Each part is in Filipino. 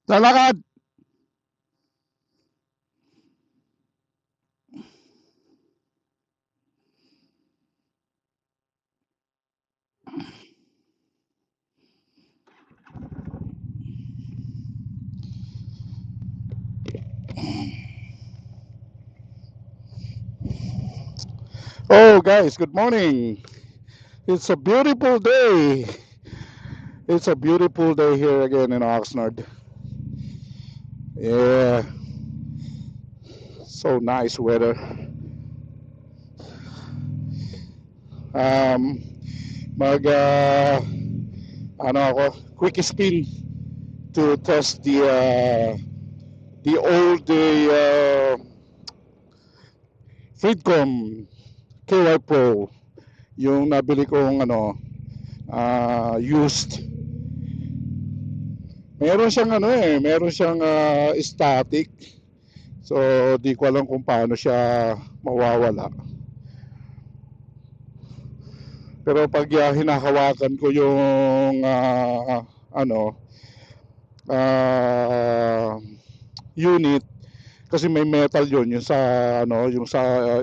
Lalakad. Oh, guys, good morning. It's a beautiful day. It's a beautiful day here again in Oxnard. Yeah, so nice weather. Um, mag ano ako, quick spin to test the old Freedcom KY Pro, yung nabili kong used. Meron siyang static. So di ko alam kung paano siya mawawala. Pero pag hinahawakan ko yung ano ah, unit, kasi may metal yun, yung sa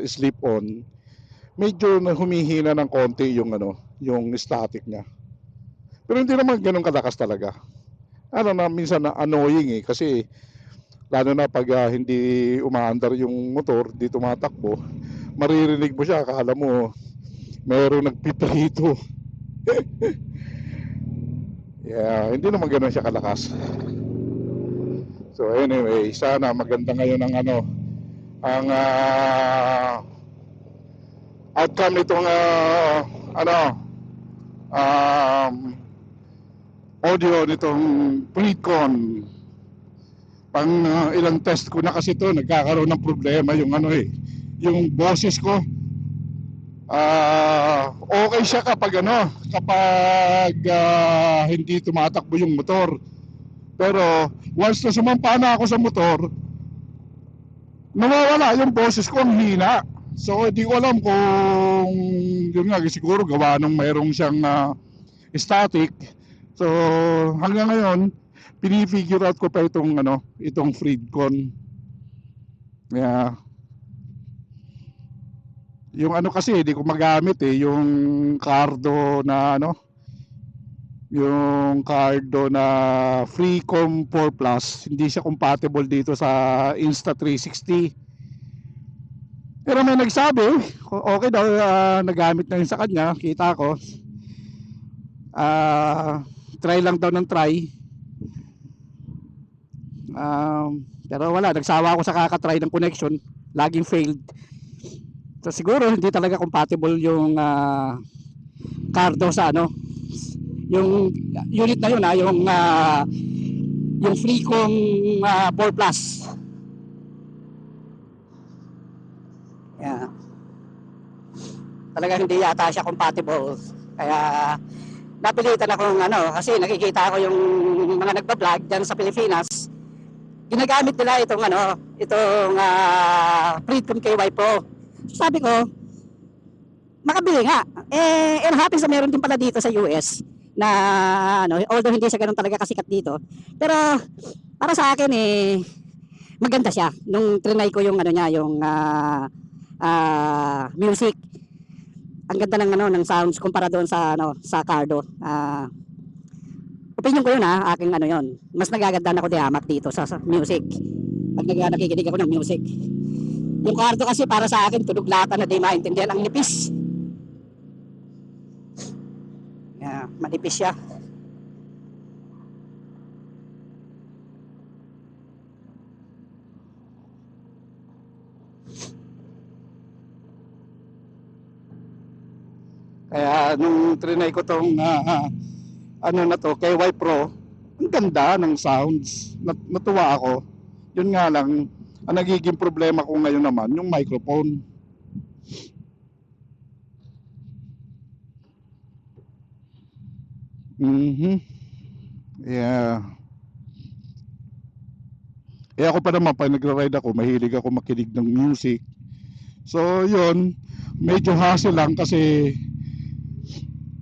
slip on, medyo na humihina ng konti yung static niya. Pero hindi naman ganun kalakas talaga. Minsan na annoying kasi lalo na pag hindi umaandar yung motor, di tumatakbo, maririnig mo siya, akala mo mayroong nagpiprito. Yeah, hindi naman ganoon siya kalakas. So anyway, sana maganda ngayon ang outcome nitong ano um, audio nitong Precon. Pang ilang test ko na kasi to, nagkakaroon ng problema yung boses ko. Okay siya kapag hindi tumatakbo yung motor. Pero once na sumampa na ako sa motor, nawawala yung boses ko, ang hina. So hindi ko alam kung yun nga, siguro gawa nung mayroong siyang static. So hanggang ngayon pinifigure out ko pa itong Freedcon. Yeah. Yung kasi hindi ko magamit yung Cardo na yung Cardo na Freecom 4 Plus, hindi siya compatible dito sa Insta360. Pero may nagsabi, okay daw, nagamit na yun sa kanya, kita ko. Try lang daw ng try. Pero wala, nagsawa ako sa kakatry ng connection, laging failed. So siguro hindi talaga compatible yung Cardo sa yung unit na yun, yung Freecom 4 Plus. Yeah. Talaga hindi yata siya compatible. Kaya napilitan akong kasi nakikita ko yung mga nagba-vlog diyan sa Pilipinas. Ginagamit nila itong Freedcom KY Pro. Sabi ko, makabili nga. And happy sa meron din pala dito sa US na although hindi siya ganoon talaga kasikat dito. Pero para sa akin maganda siya nung trinay ko yung yung music. Ang ganda ng sounds kumpara doon sa Cardo. Opinion ko yun aking yun. Mas nagaganda na ako dihamak dito sa music. Pag nakikinig ako ng music. Yung Cardo kasi para sa akin tunog lata na di maintindihan, ang nipis. Yeah, manipis siya. Kaya nung trinay ko tong na to, KY Pro, ang ganda ng sounds. Natuwa ako. Yun nga lang, ang nagiging problema ko ngayon naman, yung microphone. Yeah. Ako pa naman, pag nagra-ride ako, mahilig ako makinig ng music. So, yun, medyo hassle lang kasi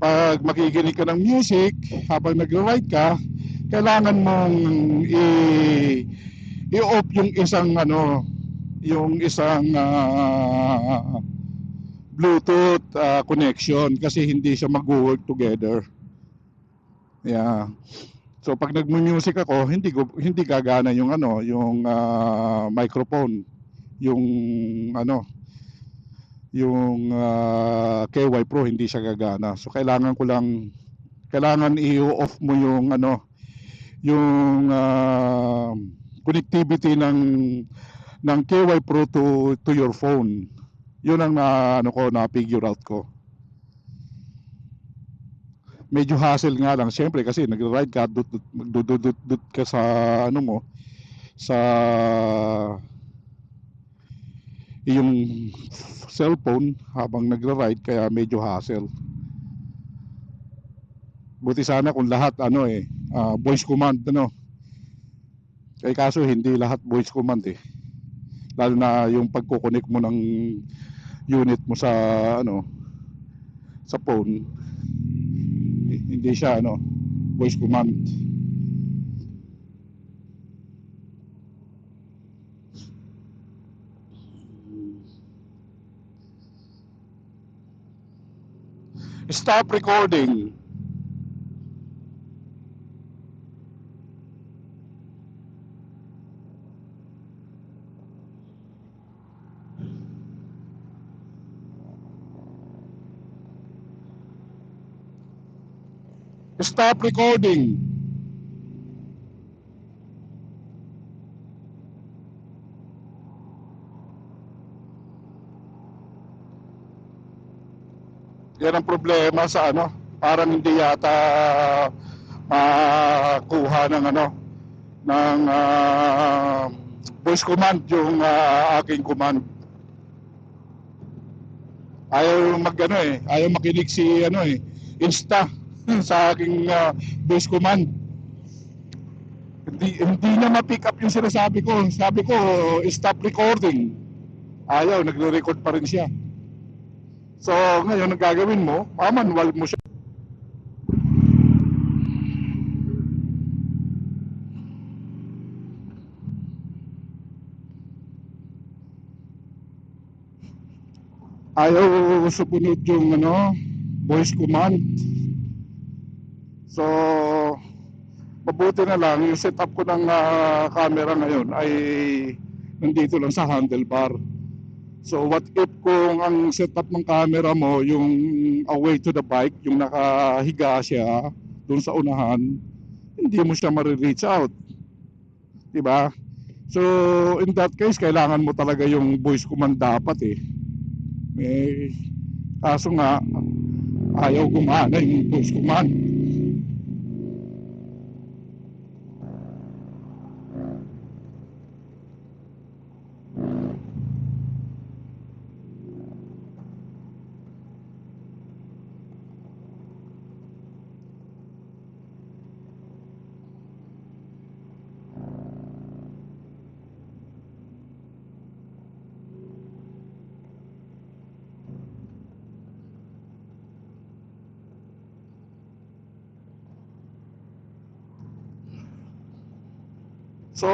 pag makikinig ka ng music habang nagra-ride ka, kailangan mong i-off yung isang Bluetooth connection kasi hindi siya mag-work together. Yeah. So pag nagmu-music ako, hindi gagana yung microphone, yung KY Pro, hindi siya gagana. So kailangan i-off mo yung connectivity ng KY Pro to your phone. Yun ang na figure out ko. Medyo hassle nga lang syempre kasi nagre-ride ka, dut ka sa sa yung cellphone habang nagre-ride, kaya medyo hassle. Buti sana kung lahat voice command kaso hindi lahat voice command lalo na yung pagko-connect mo ng unit mo sa sa phone, hindi siya voice command. Stop recording. Stop recording. Yan ang problema sa parang hindi yata makuha ng voice command yung aking command. Ayaw ayaw makinig si Insta sa aking voice command. Hindi niya ma-pick up yung sinasabi ko. Sabi ko, stop recording. Ayaw, nagre-record pa rin siya. So, ngayon, ang gagawin mo, manual mo siya. Ayaw sumunod yung voice command. So, mabuti na lang yung setup ko ng camera ngayon ay nandito lang sa handlebar. So what if kung ang setup ng camera mo yung away to the bike, yung nakahiga siya doon sa unahan, hindi mo siya ma-reach out, diba? So in that case, kailangan mo talaga yung voice command dapat kaso nga ayaw gumana yung voice command. So,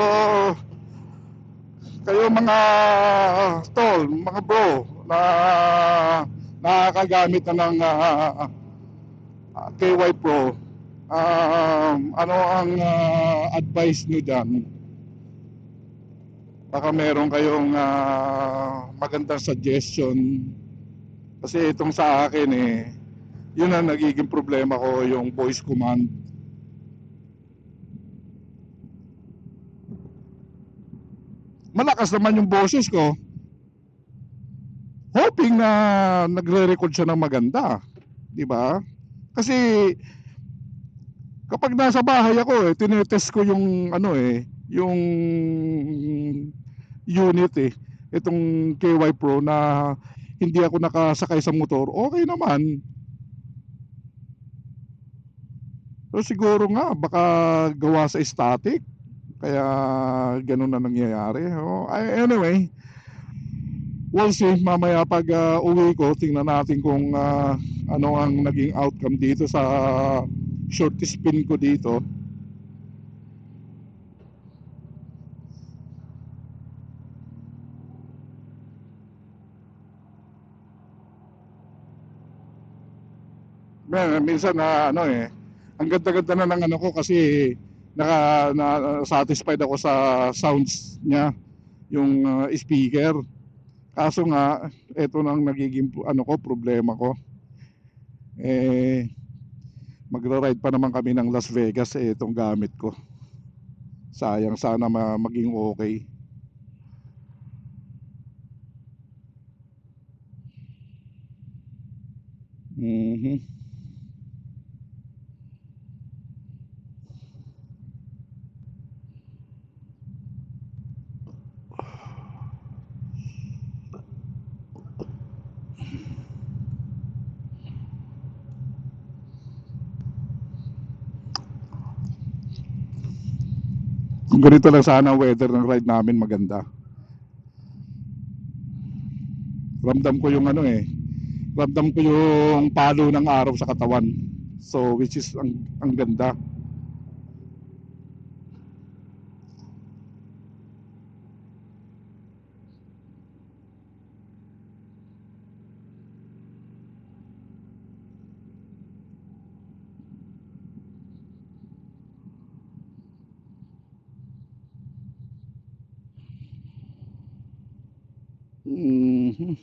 kayo mga tol, mga bro na nakakagamit na ng KY Pro, ano ang advice nyo dyan? Baka meron kayong magandang suggestion. Kasi itong sa akin yun ang nagiging problema ko, yung voice command. Malakas naman yung boses ko, hoping na nagre-record siya ng maganda, di ba? Kasi kapag nasa bahay ako tinetest ko yung yung unit itong KY Pro na hindi ako nakasakay sa motor, okay naman. So siguro nga baka gawa sa static, kaya ganun na nangyayari. Anyway, we'll see mamaya pag uwi ko, tingnan natin kung ano ang naging outcome dito sa short spin ko dito. Minsan na ano eh, ang ganda-ganda na ng ano ko kasi na satisfied ako sa sounds niya, yung speaker. Kaso nga, ito nang nagiging ano ko, problema ko. Eh, magra-ride pa naman kami ng Las Vegas, eh, itong gamit ko. Sayang, sana maging okay. Mhm. Kung ganito lang sana ang weather ng ride namin, maganda. Ramdam ko yung ano eh, ramdam ko yung palo ng araw sa katawan. So which is ang ganda. Mhm.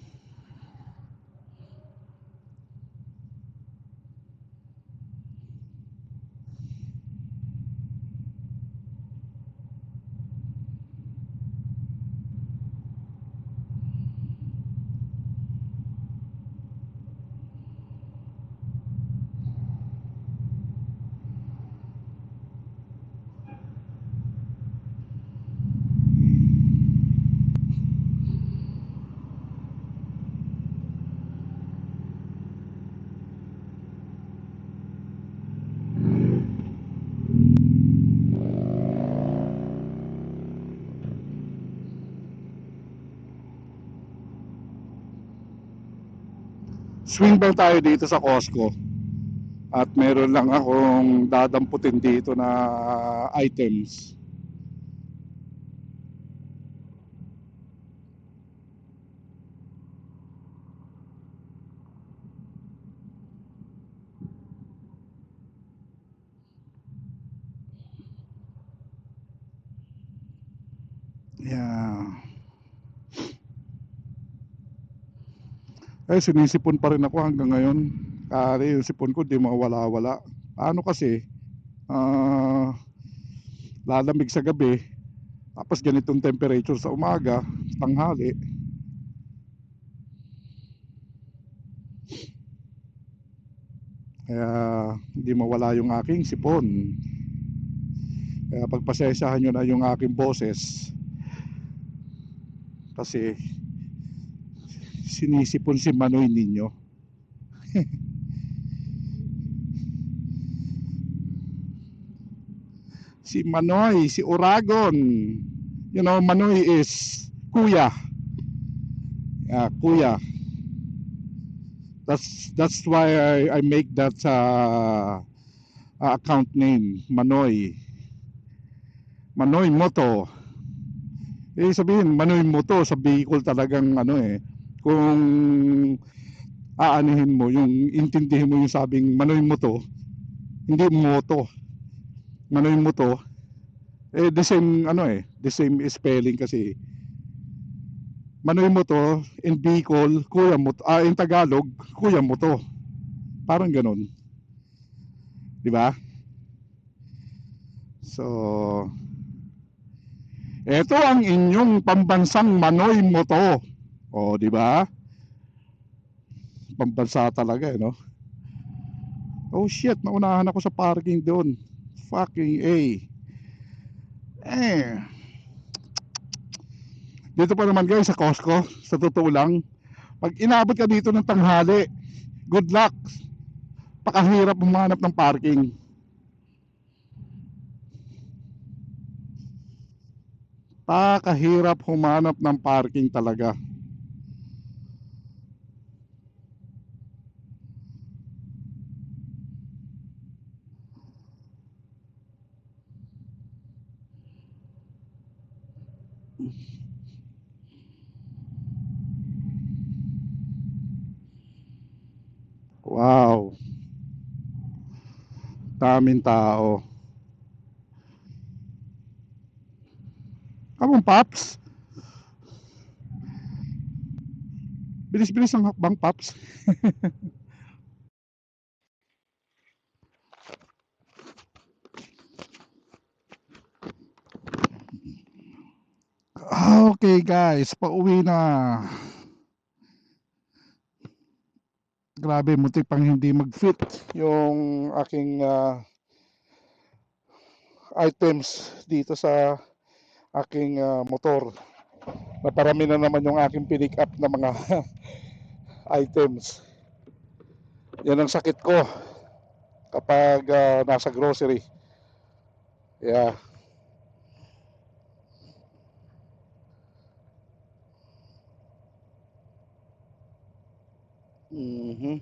Swing ball tayo dito sa Costco. At meron lang akong dadamputin dito na items. Yeah. Sinisipon pa rin ako hanggang ngayon. Kaya yung sipon ko di mawala-wala. Ano kasi, ah, lalamig sa gabi, tapos ganitong temperature sa umaga, tanghali. Kaya hindi mawala yung aking sipon. Kaya pagpasensyahan nyo na yung aking boses. Kasi sinisipon si Manoy ninyo. Si Manoy, si Oragon. You know, Manoy is kuya. Kuya. That's why I make that account name, Manoy. Manoy Moto. Sabihin, Manoy Moto sa vehicle talagang ano eh. Kung aanihin mo, yung intindihin mo yung sabing Manoy Moto, hindi moto. Manoy Moto, the same ano eh, the same spelling kasi. Manoy Moto in Bicol, Kuya Moto, in Tagalog, Kuya Moto. Parang ganun, 'di ba? So, ito ang inyong pambansang Manoy Moto. O, 'di ba? Pambansa talaga, no? Oh shit, naunahan ako sa parking doon. Fucking A. Eh, dito pa naman guys sa Costco, sa totoo lang, pag inabot ka dito ng tanghali, good luck. Pakahirap humanap ng parking. Pakahirap humanap ng parking talaga. Wow. daming tao. Come on, Paps. Bilis-bilis ang hakbang, Paps. Okay guys, pauwi na. Grabe, muntik pang hindi mag-fit yung aking items dito sa aking motor. Naparami na naman yung aking pinick up na mga items. Yan ang sakit ko kapag nasa grocery. Yeah. Mhm.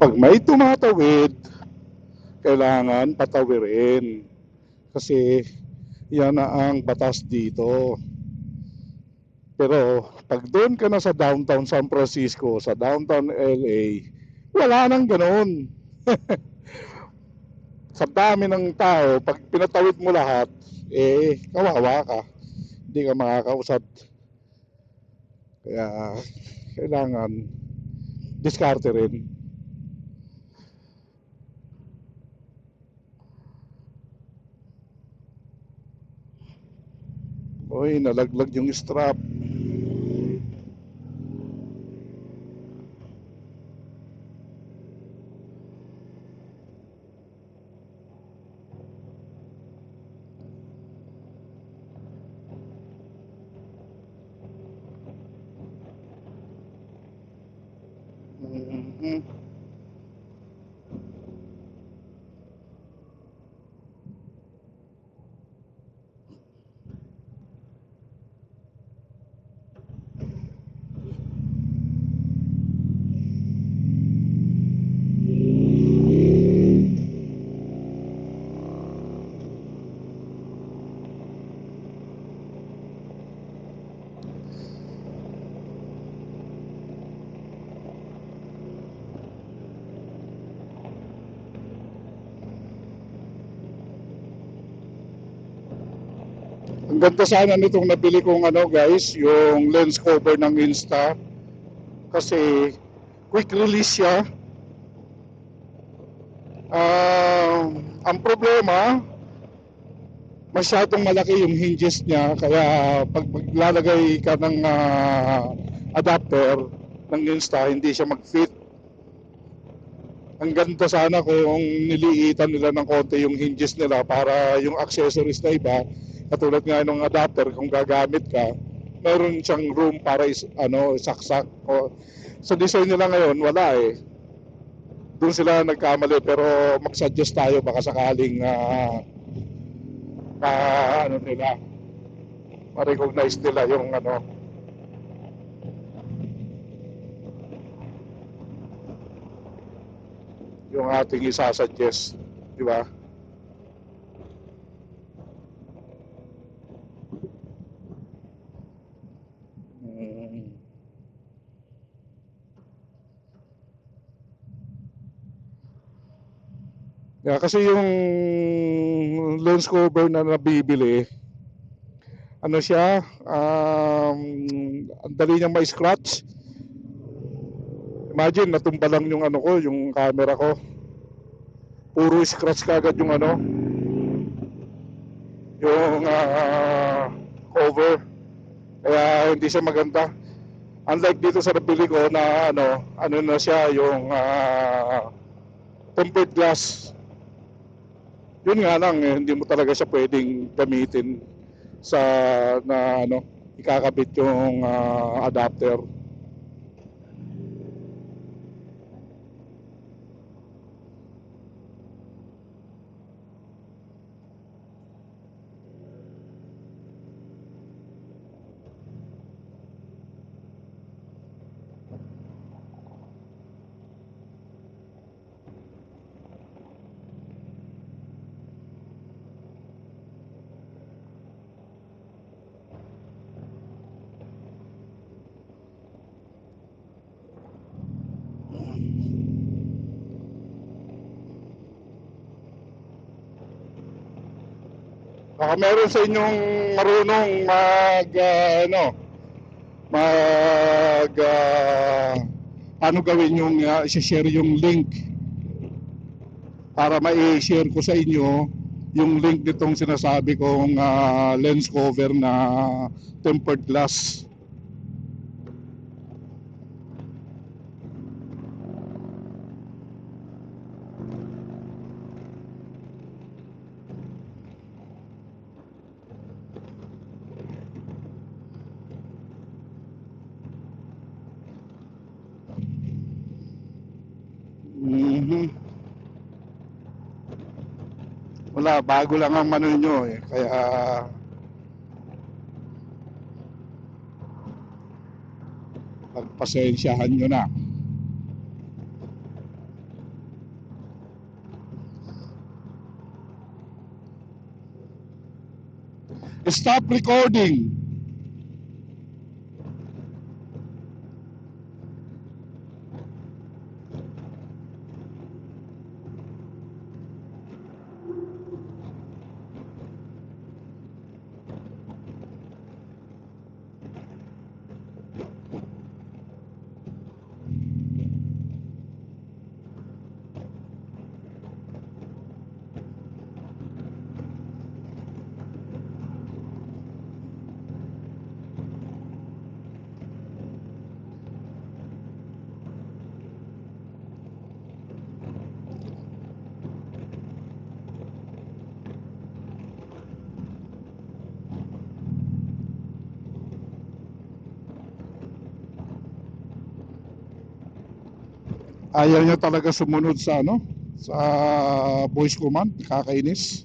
Pag may tumatawid, kailangan patawirin. Kasi yan na ang batas dito. Pero pag doon ka na sa downtown San Francisco, sa downtown LA, wala nang ganoon. Sa dami ng tao, pag pinatawid mo lahat, kawawa ka. Hindi ka makakausad. Kaya kailangan diskarte rin. Uy, nalaglag yung strap. Mhm. Ang ganda sana nitong nabili kong guys, yung lens cover ng Insta. Kasi quick release siya. Ang problema, masyadong malaki yung hinges niya. Kaya pag maglalagay ka ng adapter ng Insta, hindi siya mag-fit. Ang ganda sana kung niliitan nila ng konti yung hinges nila para yung accessories na iba, katulad nga ng adapter, kung gagamit ka, meron siyang room para saksak. Sa design nila ngayon, wala eh. Doon sila nagkamali, pero mag-suggest tayo baka sakaling nila, ma-recognize nila yung yung ating isasuggest, di ba? Yeah, kasi yung lens cover na nabibili, siya, ang dali niyang may scratch. Imagine, natumba lang yung ano ko, yung camera ko. Puro scratch kagad yung ano, yung cover. Kaya hindi siya maganda. Unlike dito sa nabili ko na ano na siya, yung tempered glass. Yun nga lang, hindi mo talaga siya pwedeng gamitin sa na ikakabit yung adapter. Baka meron sa inyong marunong mag paano gawin yung i-share yung link para ma-share ko sa inyo yung link nitong sinasabi kong lens cover na tempered glass. Mhm. Wala, bago lang ang ano nyo eh. Kaya pagpasensyahan nyo na. Stop recording. Ayaw niya talaga sumunod sa sa voice command, kakainis.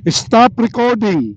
Stop recording.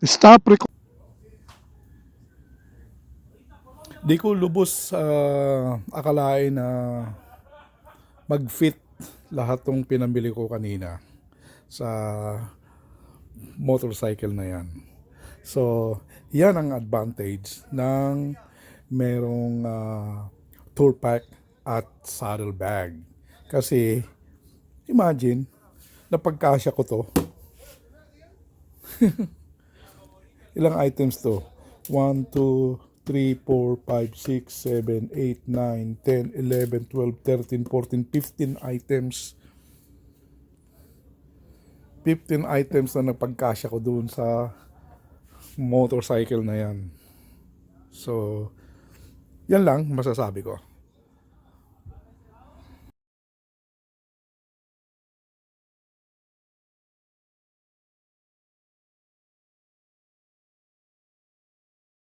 Stop record. Di ko lubos akalain na mag-fit lahat tong pinambili ko kanina sa motorcycle na yan. So, yan ang advantage ng merong tour pack at saddle bag. Kasi, imagine, napagkasya ko to. Ilang items to? 1, 2, 3, 4, 5, 6, 7, 8, 9, 10, 11, 12, 13, 14, 15 items. 15 items na napagkasya ko doon sa motorcycle na yan. So, yan lang masasabi ko.